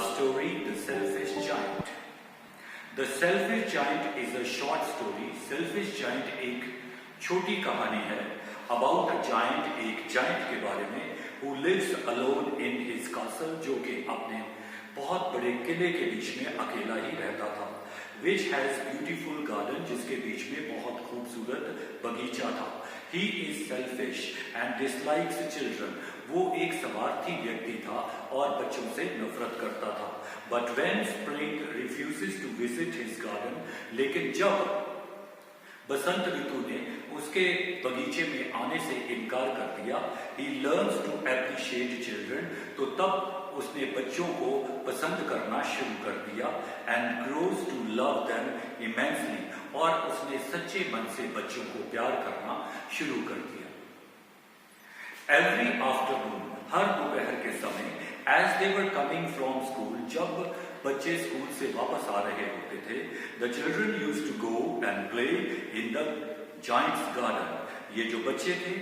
story, The Selfish Giant. The Selfish Giant is a short story. Selfish Giant एक छोटी कहानी है about a giant, एक giant के बारे में who lives alone in his castle, जो कि अपने बहुत बड़े किले के बीच में अकेला ही रहता था, which has beautiful garden, जिसके बीच में बहुत खूबसूरत बगीचा था. He is selfish and dislikes children. वो एक स्वार्थी व्यक्ति था और बच्चों से नफरत करता था. But when spring refuses to visit his garden, लेकिन जब बसंत ऋतु ने उसके बगीचे में आने से इनकार कर दिया, he learns to appreciate children, तो तब उसने बच्चों को पसंद करना शुरू कर दिया, and grows to love them immensely, और उसने सच्चे मन से बच्चों को प्यार करना शुरू कर दिया. Every afternoon, हर दोपहर के समय, as they were coming from school, जब बच्चे स्कूल से वापस आ रहे होते थे, the children used to go and play in the giant's garden. ये जो बच्चे थे,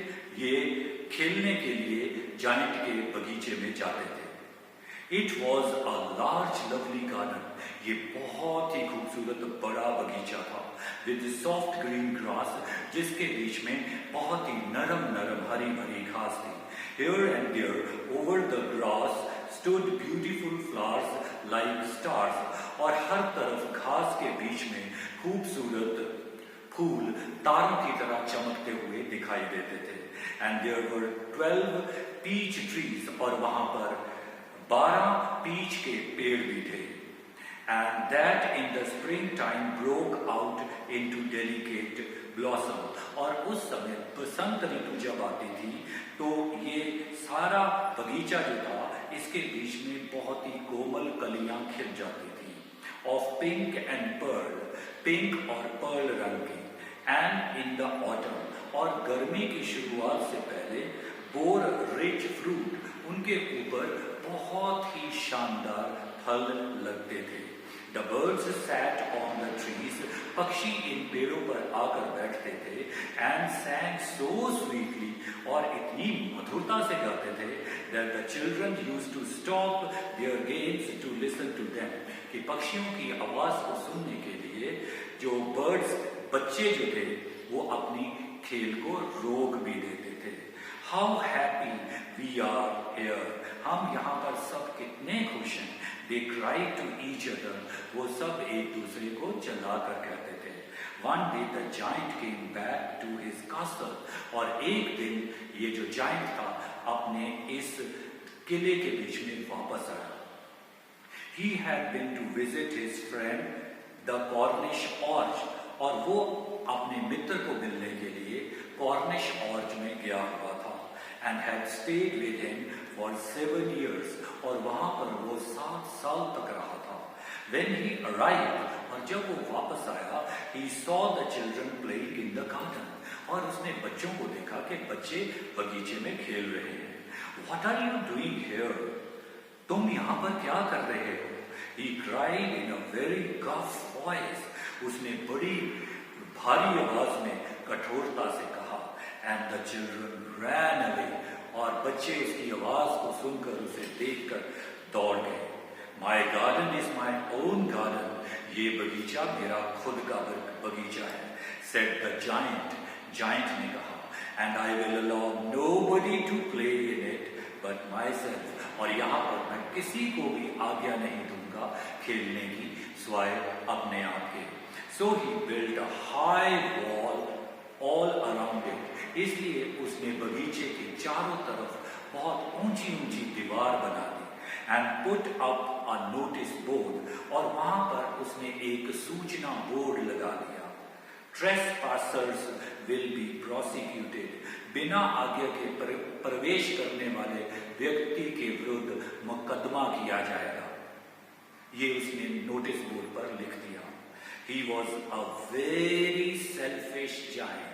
ये खेलने के लिए जाइंट के बगीचे में जाते थे. It was a large, lovely garden. ये बहुत ही खूबसूरत बड़ा बगीचा था, with soft green grass, जिसके बीच में बहुत ही नरम नरम हरी भरी घास थी. Here and there, over the grass, stood beautiful flowers like stars, और हर तरफ घास के बीच में खूबसूरत फूल तारों की तरह चमकते हुए दिखाई देते थे. And there were 12 peach trees, और वहां पर 12 पीच के पेड़ भी थे. And that in the springtime broke out into delicate blossom, और उस समय बसंत ऋतु जब आती थी तो ये सारा बगीचा जो था, इसके बीच में बहुत ही कोमल कलियां खिल जाती थी. Of pink and pearl, pink और पर्ल रंग की. And in the autumn, और गर्मी की शुरुआत से पहले bore rich fruit, उनके ऊपर बहुत ही शानदार फल लगते थे. The birds sat on the trees, पक्षी इन पेड़ों पर आकर बैठते थे. And sang so sweetly, और इतनी मधुरता से गाते थे, that the children used to stop their games to listen to them. कि पक्षियों की आवाज को सुनने के लिए जो birds, बच्चे जो थे, वो अपनी खेल को रोक भी देते थे. How happy we are here. हम यहाँ पर सब कितने खुश हैं. They cried to each other. वो सब एक दूसरे को चिल्ला कर कहते थे. One day the giant came back to his castle. और एक दिन ये जो giant था, अपने इस किले के बीच में वापस आया. He had been to visit his friend the Cornish Orch, और वो अपने मित्र को मिलने के लिए कॉर्निश ऑर्च में गया हुआ था. And had stayed with him for 7 years, और वहां पर वो 7 साल तक रहा था. When he arrived, और जब वो वापस आया, he saw the children playing in the garden, और उसने बच्चों को देखा कि बच्चे बगीचे में खेल रहे हैं. What are you doing here? तुम यहाँ पर क्या कर रहे हो? He cried in a very gruff voice. उसने बड़ी भारी आवाज में कठोरता से कहा. And the children ran away, और बच्चे उसकी आवाज को सुनकर उसे देखकर दौड़ गए. My garden is my own garden. ये बगीचा मेरा खुद का बगीचा है, said the giant. Giant ने कहा. And I will allow nobody to play in it but myself. और यहाँ पर मैं किसी को भी आज्ञा नहीं दूंगा खेलने की सिवाय अपने आप के. So he built a high wall all around it. इसलिए उसने बगीचे के चारों तरफ बहुत ऊंची ऊंची दीवार बना दी. And put up a notice board, और वहां पर उसने एक सूचना बोर्ड लगा दिया. Trespassers will be prosecuted. बिना आज्ञा के प्रवेश करने वाले व्यक्ति के विरुद्ध मुकदमा किया जाएगा. ये उसने नोटिस बोर्ड पर लिख दिया. He was a very selfish giant.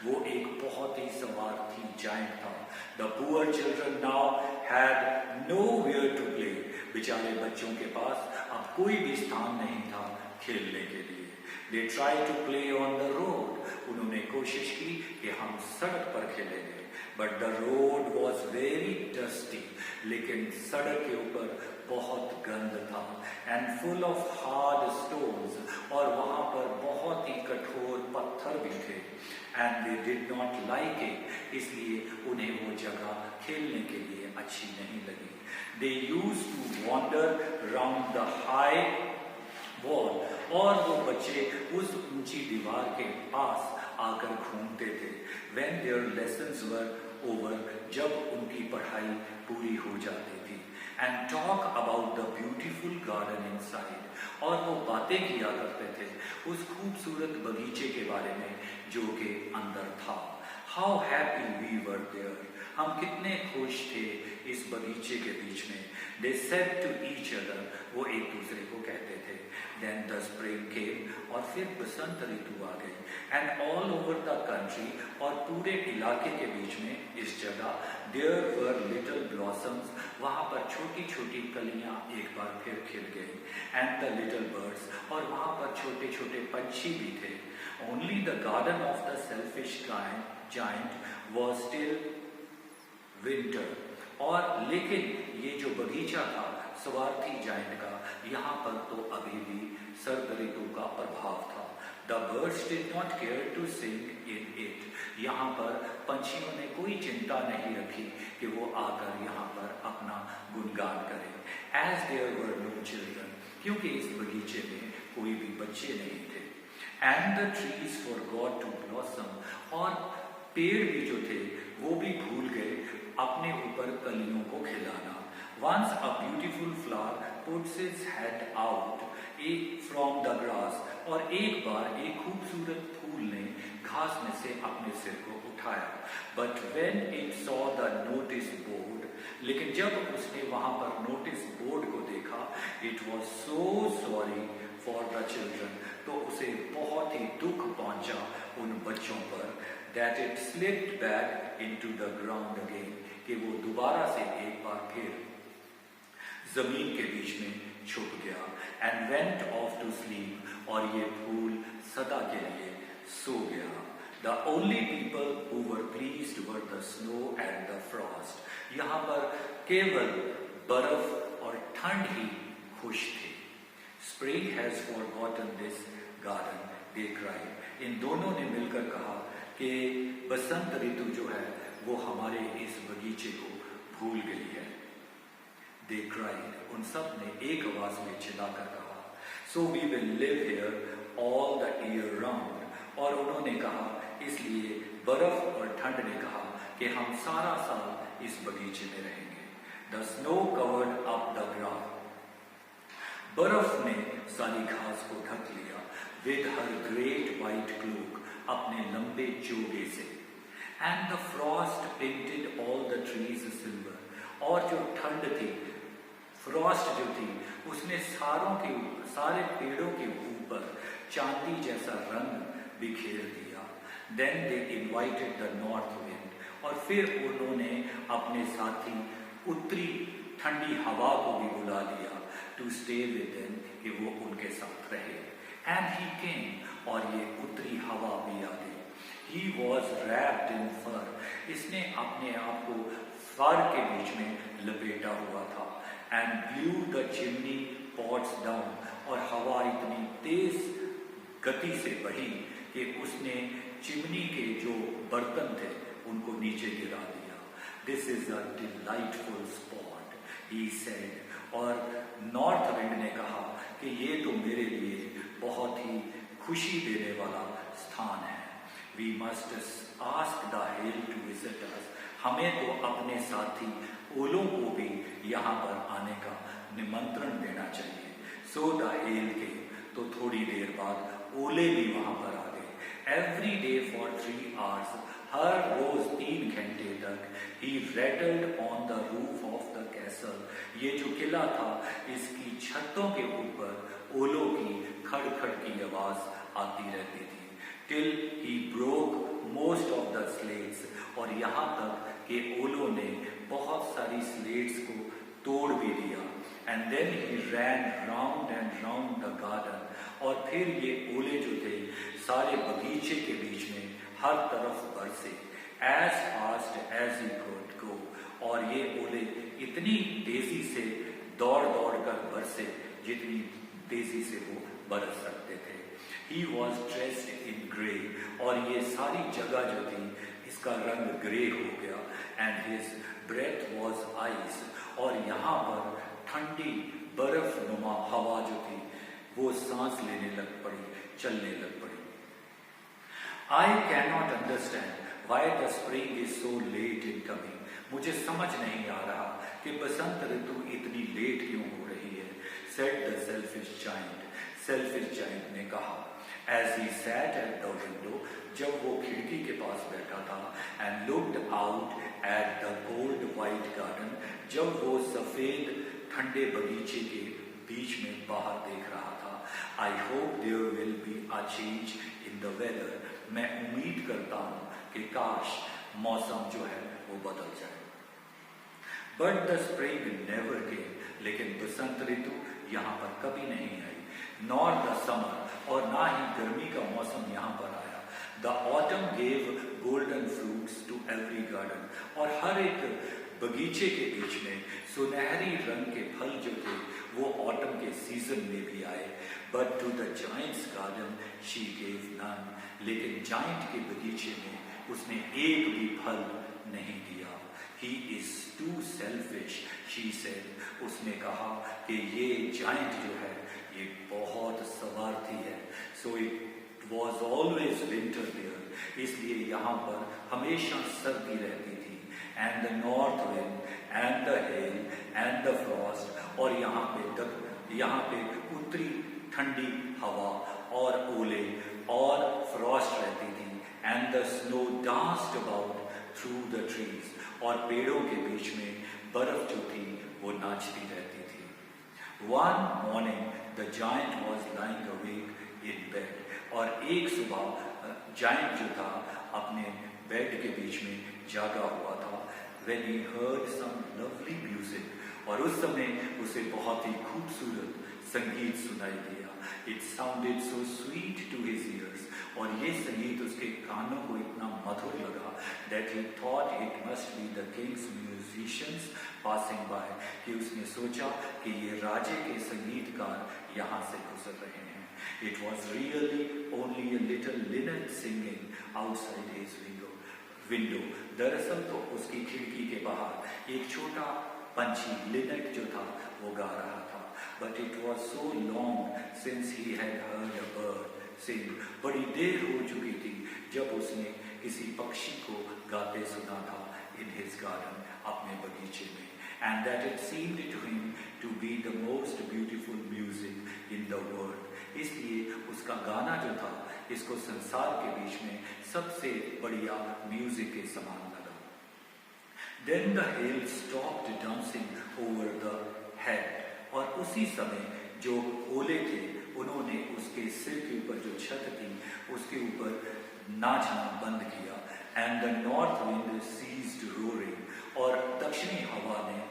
वो एक बहुत ही स्वार्थी जाइंट था. The poor children now had nowhere to play. बेचारे बच्चों के पास अब कोई भी स्थान नहीं था खेलने के लिए. They tried to play on the road. उन्होंने कोशिश की कि हम सड़क पर खेलेंगे. But the road was very dusty. लेकिन सड़क के ऊपर बहुत गंद था and full of hard stones, और वहाँ पर बहुत ही कठोर पत्थर भी थे। And they did not like it, इसलिए उन्हें वो जगह खेलने के लिए अच्छी नहीं लगी। They used to wander round the high wall, और वो बच्चे उस ऊंची दीवार के पास आकर घूमते थे। When their lessons were over, जब उनकी पढ़ाई पूरी हो जाती थी, and talk about the beautiful garden inside, और वो बातें किया करते थे उस खूबसूरत बगीचे के बारे में जो के अंदर था। How happy we were there, हम कितने खुश थे इस बगीचे के बीच में। They said to each other, वो एक दूसरे को कहते थे। Then the spring came, और फिर बसंत ऋतु आ गई। And all over the country, और पूरे इलाके के बीच में इस जगह there were little blossoms, वहाँ पर छोटी छोटी कलियाँ एक बार फिर खिल गई। And the little birds, और वहाँ पर छोटे छोटे पंछी भी थे। Only the garden of the selfish giant was still winter, और लेकिन ये जो बगीचा था स्वार्थी जायंट का, यहाँ पर तो अभी भी सर्द ऋतु का प्रभाव था। The birds did not care to sing in it, यहाँ पर पंछियों ने कोई चिंता नहीं रखी कि वो आकर यहाँ पर अपना गुणगान करें। As there were no children, क्योंकि इस बगीचे में कोई भी बच्चे नहीं थे। And the trees forgot to blossom, और पेड़ भी जो थे वो भी भूल गए अपने ऊपर कलियों को खिलाना। Once a beautiful flower puts its head out from the grass, और एक बार एक खूबसूरत फूल ने घास में से अपने सिर को उठाया। But when it saw the notice board, लेकिन जब उसने वहां पर नोटिस बोर्ड को देखा, it was so sorry for the children, तो उसे बहुत ही दुख पहुंचा उन बच्चों पर, that it slipped back into the ground again, कि वो दोबारा से एक बार फिर जमीन के बीच में छुप गया। And went off to sleep, और ये फूल सदा के लिए सो गया। The only people who were pleased were the snow and the frost, यहाँ पर केवल बर्फ और ठंड ही खुश थे। Spring has forgotten this garden, they cried, इन दोनों ने मिलकर कहा कि बसंत ऋतु जो है वो हमारे इस बगीचे को भूल गई है। They cried, उन सब ने एक आवाज में चिल्लाकर कहा, So we will live here all the year round, और उन्होंने कहा, इसलिए बर्फ और ठंड ने कहा कि हम सारा साल इस बगीचे में रहेंगे। The snow covered up the ground, बर्फ ने सारी घास को ढक लिया। With her great white cloak, अपने लंबे चोगे से। And the frost painted all the trees silver, और जो ठंड थी, फ्रॉस्ट जो थी, उसने सारे पेड़ों के ऊपर चांदी जैसा रंग बिखेर दिया। Then they invited the north wind, और फिर उन्होंने अपने साथी उत्तरी ठंडी हवा को भी बुला लिया to stay with them, कि वो उनके साथ रहे। And he came, और ये उत्तरी हवा भी आ गई। He was wrapped in fur, इसने अपने आप को फर के बीच में लपेटा हुआ था। And blew the chimney pots down, और हवा इतनी तेज गति से बही कि उसने चिमनी के जो बर्तन थे उनको नीचे गिरा दिया। This is a delightful spot, he said, और नॉर्थ विंड ने कहा कि ये तो मेरे लिए बहुत ही खुशी देने वाला स्थान है। We must ask the hail to visit us, हमें तो अपने साथी ओलों को भी यहाँ पर आने का निमंत्रण देना चाहिए। So the hail came, तो थोड़ी देर बाद ओले भी वहाँ पर आ गए। Every day for 3 hours, हर रोज 3 घंटे तक he rattled on the roof of the castle, ये जो किला था इसकी छतों के ऊपर ओलों की खड़खड़ की आवाज आती रहती थी। Till he broke most of the slates, और यहाँ तक कि ओलों ने बहुत सारी स्लेट्स को तोड़ भी दिया। And then he ran round and round the garden, और फिर ये ओले जो थे सारे बगीचे के बीच में हर तरफ बरसे। As fast as he could go, और ये ओले इतनी तेजी से दौड़ दौड़ कर बरसे जितनी तेजी से वो बरस सकते थे। He was dressed in grey, और ये सारी जगह जो थी इसका रंग ग्रे हो गया। And his breath was ice, और यहाँ पर ठंडी बर्फ नुमा हवा जो थी वो सांस लेने लग पड़ी, चलने लग पड़ी। I cannot understand why the spring is so late in coming. मुझे समझ नहीं आ रहा कि बसंत ऋतु इतनी लेट क्यों हो रही है। Said the selfish giant. Selfish giant ने कहा। As he sat at the window, जब वो खिड़की के पास बैठा था, and looked out at the cold white garden, जब वो सफेद ठंडे बगीचे के बीच में बाहर देख रहा था। I hope there will be a change in the weather. मैं उम्मीद करता हूँ कि काश मौसम जो है वो बदल जाए। But the spring never came. लेकिन बसंत ऋतु यहाँ पर कभी नहीं आई। Nor the summer, और ना ही गर्मी का मौसम यहाँ पर आया। The autumn gave golden fruits to every garden, और हर एक बगीचे के बीच में सुनहरी रंग के फल जो थे वो ऑटम के सीजन में भी आए। But to the giant's garden she gave none. लेकिन जाइंट के बगीचे में उसने एक भी फल नहीं दिया। He is too selfish, she said. उसने कहा कि ये जाइंट जो है ये बहुत स्वार्थी है। So it was always winter there. इसलिए यहाँ पर हमेशा सर्दी रहती थी। And the north wind and the hail and the frost, और यहाँ पे उत्तरी ठंडी हवा और ओले और फ्रॉस्ट रहती थी। And the snow danced about through the trees, और पेड़ों के बीच में बर्फ जो थी वो नाचती रहती थी। One morning the giant was lying awake in bed, और एक सुबह जाइंट जो था अपने बेड के बीच में जागा हुआ था। When he heard some lovely music, और उस समय उसे बहुत ही खूबसूरत संगीत सुनाई दिया। It sounded so sweet to his ears, और ये संगीत उसके कानों को इतना मधुर लगा that he thought it must be the king's musicians passing by, कि उसने सोचा कि ये राजे के संगीतकार यहाँ से गुजर रहे हैं। It was really only a little linnet singing outside his window. दरअसल तो उसकी खिड़की के बाहर एक छोटा पंछी लिनेट जो था वो गा रहा था। But it was so long since he had heard a bird sing. बड़ी देर हो चुकी थी जब उसने किसी पक्षी को गाते सुना था in his garden, अपने बगीचे में। And that it seemed to him to be the most beautiful music in the world. इसलिए उसका गाना जो था इसको संसार के बीच में सबसे बढ़िया म्यूजिक के समान लगा। Then the hail stopped dancing over the head, और उसी समय जो ओले थे उन्होंने उसके सिर के ऊपर जो छत थी उसके ऊपर नाचना बंद किया। And the north wind ceased roaring, और दक्षिणी हवा ने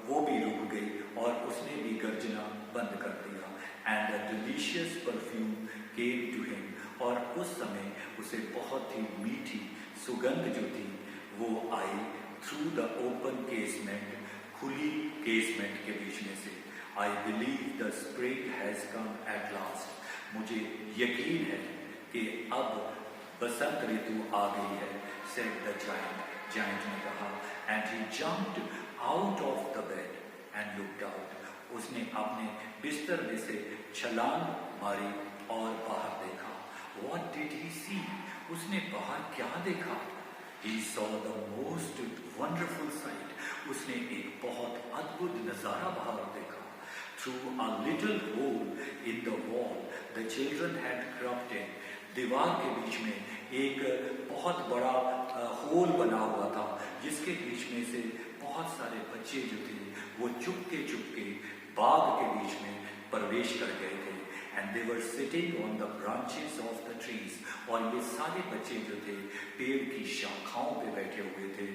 वो भी रुक गई और उसने भी गर्जना बंद कर दिया। And a delicious perfume came to him, और उस समय उसे बहुत ही मीठी सुगंध जो थी वो आई through the open casement, खुली केसमेंट के बीच में से। I believe the spring has come at last. मुझे यकीन है कि अब बसंत ऋतु आ गई है, said the giant. जाइंट ने कहा। And he jumped out of the bed and looked out. उसने अपने बिस्तर में से छलांग मारी और बाहर देखा। What did he see? उसने बाहर क्या देखा? He saw the most wonderful sight. उसने एक बहुत अद्भुत नजारा बाहर देखा। Through a little hole in the wall, the children had crept in. दीवार के बीच में एक बहुत बड़ा होल बना हुआ था जिसके बीच में से बहुत सारे बच्चे जो थे वो चुपके बाग के बीच में प्रवेश कर गए थे। And they were sitting on the branches of the trees, और ये सारे बच्चे जो थे पेड़ की शाखाओं पे बैठे हुए थे।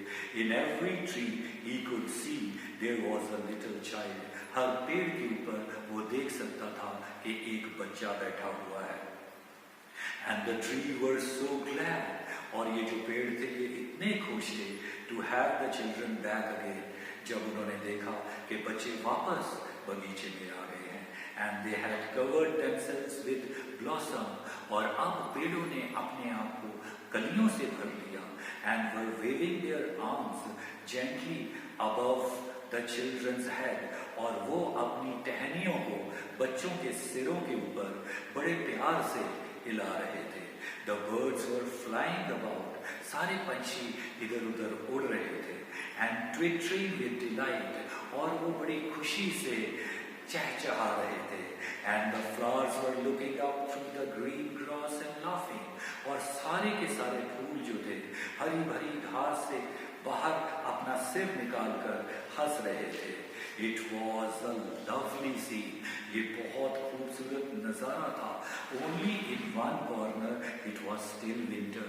In every tree he could see there was a little child. हर पेड़ के ऊपर वो देख सकता था कि एक बच्चा बैठा हुआ है। And the tree were so glad, और ये जो पेड़ थे ये इतने खुश थे to have the children back again, जब उन्होंने देखा कि बच्चे वापस बगीचे में आ गए हैं, and they had covered themselves with blossom, और अब पेड़ों ने अपने आप को कलियों से भर लिया, and were waving their arms gently above the children's head, और वो अपनी टहनियों को बच्चों के सिरों के ऊपर बड़े प्यार से हिला रहे थे। The birds were flying about, सारे पंछी इधर उधर उड़ रहे थे, एंड ट्विटरिंग विद डिलाइट, और वो बड़ी खुशी से चहचहा रहे थे, and the flowers were looking up through the green grass and laughing, और सारे के सारे फूल जो थे हरी भरी घास से बाहर अपना सिर निकालकर हंस रहे थे। It was a lovely scene. ये बहुत खूबसूरत नजारा था। Only in one corner it was still winter.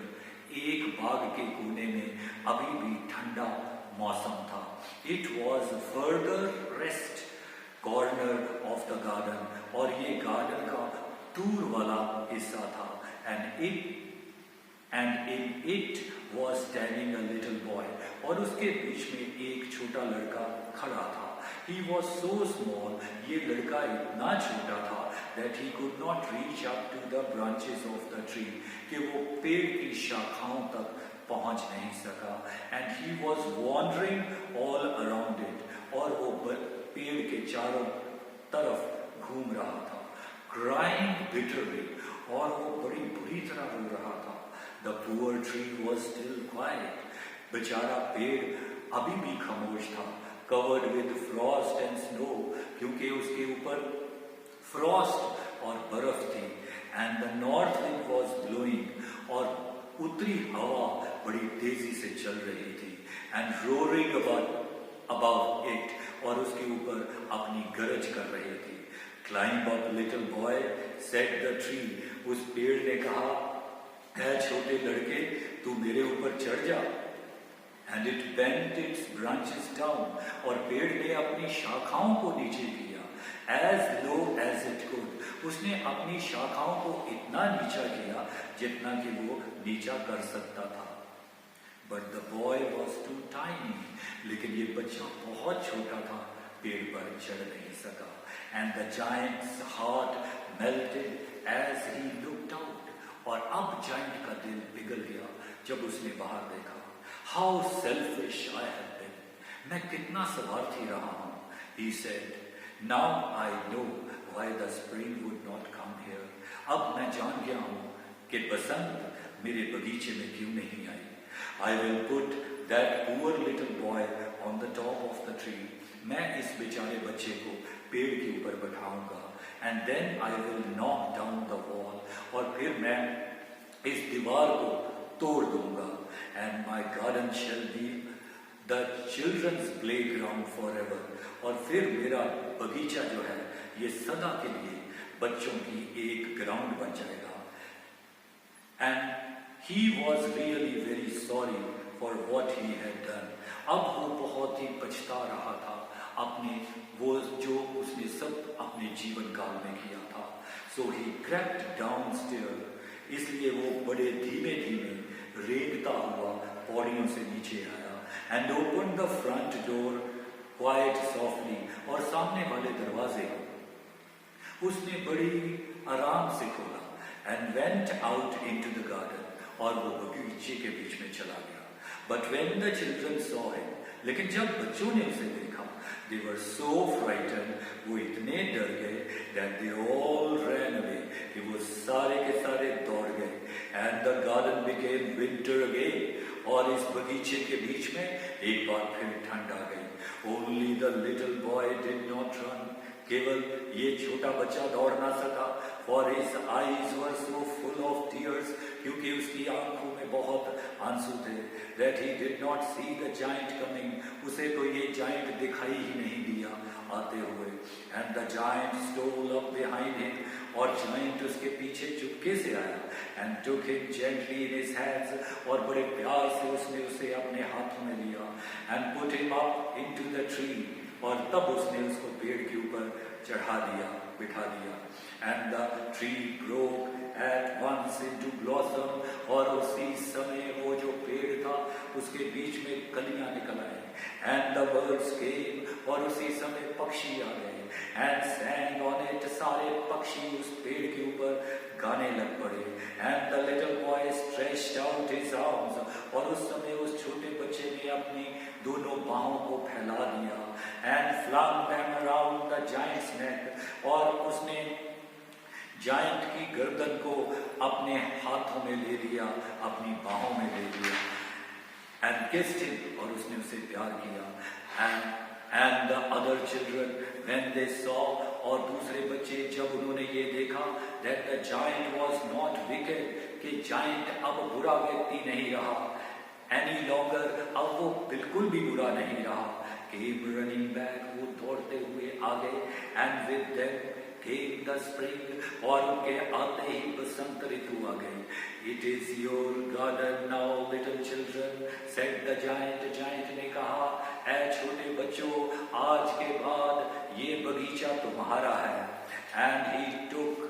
एक बाग के कोने में अभी भी ठंडा मौसम था। It was a further rest corner of the garden, और ये गार्डन का दूर वाला हिस्सा था। And in it was standing a little boy, और उसके बीच में एक छोटा लड़का खड़ा था। He was so small, ये लड़का इतना छोटा था that he could not reach up to the branches of the tree, कि वो पेड़ की शाखाओं तक पहुंच नहीं सका। And he was wandering all around it, और वो पेड़ के चारों तरफ घूम रहा था। Crying bitterly, और वो बड़ी बुरी तरह रो रहा था। The poor tree was still quiet, बेचारा पेड़ अभी भी खामोश था। Covered with frost and snow, क्योंकि उसके ऊपर फ्रॉस्ट और बर्फ थी। And the north wind was blowing, और उत्तरी हवा बड़ी तेजी से चल रही थी। And roaring above it, और उसके ऊपर अपनी गरज कर रही थी। Climb up, little boy, said the tree, उस पेड़ ने कहा, ऐ छोटे लड़के, तू मेरे ऊपर चढ़ जा। And it bent its branches down, और पेड़ ने अपनी शाखाओं को नीचे किया। As low as it could, उसने अपनी शाखाओं को इतना नीचा किया जितना कि वो नीचा कर सकता था। But the boy was too tiny, लेकिन ये बच्चा बहुत छोटा था, पेड़ पर चढ़ नहीं सका। And the giant's heart melted as he looked out, और अब जाइंट का दिल पिघल गया जब उसने बाहर देखा। How selfish I have been, मैं कितना स्वार्थी रहा हूँ। He said, now I know why the spring would not come here. अब मैं जान गया हूँ कि बसंत मेरे बगीचे में क्यों नहीं आई। I will put that poor little boy on the top of the tree. मैं इस बेचारे बच्चे को पेड़ के ऊपर बैठाऊंगा। And then I will knock down the wall, और फिर मैं इस दीवार को तोड़ दूंगा। And my garden shall be the children's playground forever, और फिर मेरा बगीचा जो है ये सदा के लिए बच्चों की एक ग्राउंड बन जाएगा। And he was really very sorry for what he had done. अब वो बहुत ही पछता रहा था अपने वो जो उसने सब अपने जीवन काल में किया था। So he crept downstairs, इसलिए वो बड़े धीमे धीमे रेंगता हुआ पौड़ियों से नीचे आया। And opened the front door quite softly, और सामने वाले दरवाजे को उसने बड़ी आराम से खोला। And went out into the garden, और वो बगीचे के बीच में चला गया। But when the children saw him, लेकिन जब बच्चों ने उसे देखा, they were so frightened, वो इतने डर गए that they all ran away, कि वो सारे के सारे दौड़ गए। And the garden became winter again, और इस बगीचे के बीच में एक बार फिर ठंड आ गई। Only the little boy did not run, केवल ये छोटा बच्चा दौड़ ना सका। For his eyes were so full of tears, क्योंकि उसकी आंखों में बहुत आंसू थे। That he did not see the giant coming, उसे तो ये giant दिखाई ही नहीं दिया आते हुए। And the giant stole up behind him, और giant उसके पीछे चुपके से आया। And took him gently in his hands, और बड़े प्यार से उसने उसे अपने हाथों में लिया। And put him up into the tree, और तब उसने उसको पेड़ के ऊपर चढ़ा दिया। बिठा दिया। And the tree broke at once into blossom, और उसी समय वो जो पेड़ था उसके बीच में कलियां निकल आई। एंड द बर्ड्स केम, और उसी समय पक्षी आ गए। एंड सैंग ऑन इट, सारे पक्षी उस पेड़ के ऊपर गाने लग पड़े। And the little boy stretched out his arms, और उस समय उस छोटे बच्चे ने अपनी दोनों बाहों को फैला दिया। And flung them around the giant's neck, और उसने जायंट की गर्दन को अपने हाथों में ले लिया, अपनी बाहों में ले लिया। एंड किस्ड हिम, और उसने उसे प्यार किया। And the other children when they saw, और दूसरे बच्चे जब उन्होंने ये देखा that the giant was not wicked, कि जायंट अब बुरा व्यक्ति नहीं रहा, एनी लॉन्गर, अब वो बिल्कुल भी बुरा नहीं रहा, केम रनिंग बैक, वो दौड़ते हुए आ गए। And with them came the spring, और उनके आते ही बसंत ऋतु आ गई। It is your garden now little children, said the giant, giant ने कहा, ऐ छोटे बच्चों, आज के बाद ये बगीचा तुम्हारा है। And he took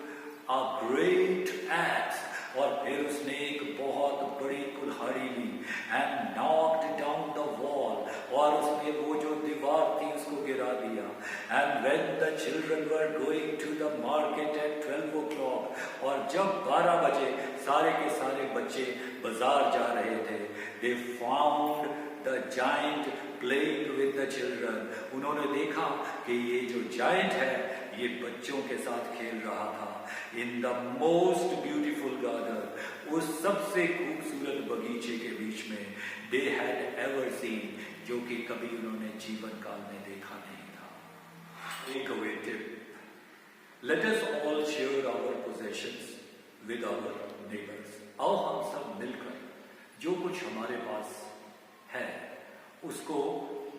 a great axe, और फिर उसने एक बहुत बड़ी कुल्हाड़ी ली। And knocked down the wall, और उसने वो जो दीवार थी उसको गिरा दिया। And when the children were going to the market at 12 o'clock, और जब 12 बजे सारे के सारे बच्चे बाजार जा रहे थे, they found the giant playing with the children, उन्होंने देखा कि ये जो जायंट है ये बच्चों के साथ खेल रहा था। In the most beautiful garden, उस सबसे खूबसूरत बगीचे के बीच में, दे हैड एवर सीन, जो कि कभी उन्होंने जीवन काल में देखा नहीं था। Take away tip, let us all share our possessions with our neighbours. आओ हम सब मिलकर जो कुछ हमारे पास है उसको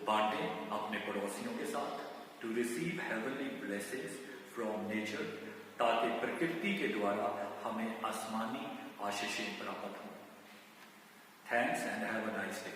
बांटें अपने पड़ोसियों के साथ, to receive heavenly blessings from nature, ताकि प्रकृति के द्वारा हमें आसमानी आशीषें प्राप्त हों। Thanks and have a nice day.